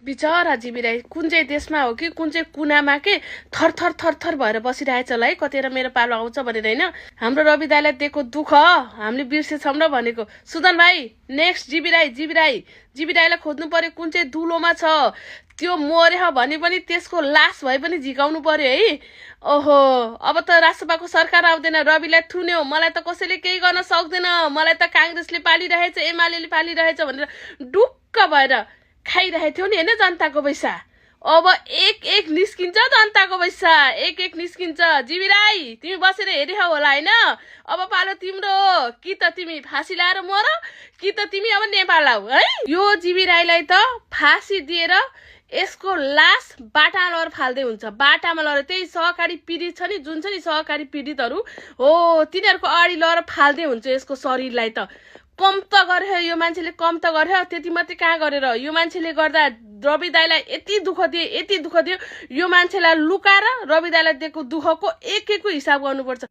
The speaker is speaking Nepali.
बिचरा जीवी कुन चाहिँ देशमा हो कि कुन चाहिँ कुनामा के थर थर भएर बसिरहेछ होला है, कतिखेर मेरो पालो आउँछ भनेर होइन। हाम्रो रवि दाईलाई दिएको दुःख हामीले बिर्सेछौँ र भनेको। सुदन भाइ नेक्स्ट जीवी राईलाई खोज्नु पर्यो कुन चाहिँ दुलोमा छ, त्यो मरे भने पनि त्यसको लास भए पनि झिकाउनु पर्यो है। ओहो अब त राष्ट्रसभाको सरकार आउँदैन, रविलाई थुन्यो, मलाई त कसैले केही गर्न सक्दैन, मलाई त काङ्ग्रेसले पालिरहेछ एमाले पालिरहेछ भनेर ढुक्क भएर खाइरहेको थियो नि होइन जनताको पैसा। अब एक निस्किन्छ जनताको पैसा, एक निस्किन्छ। जीवी राई तिमी बसेर हेरिहाउ होला होइन, अब पालो तिम्रो हो, कि त तिमी फाँसी लाएर मर कि त तिमी अब नेपाल आऊ है। यो जीवी राईलाई त फाँसी दिएर यसको लास बाटामा लगेर फाल्दै हुन्छ, बाटामा लगेर त्यही सहकारी पीडित छ नि, जुन छ नि सहकारी पीडितहरू हो तिनीहरूको अगाडि लगेर फाल्दै हुन्छ यसको शरीरलाई। त कम त गर्यो यो मान्छेले, कम त गर्यो, त्यति मात्रै कहाँ गरेर यो मान्छेले गर्दा रवि दाईलाई यति दुःख दियो यो मान्छेलाई लुकाएर रवि दाईलाई दिएको दुःखको एक हिसाब गर्नुपर्छ।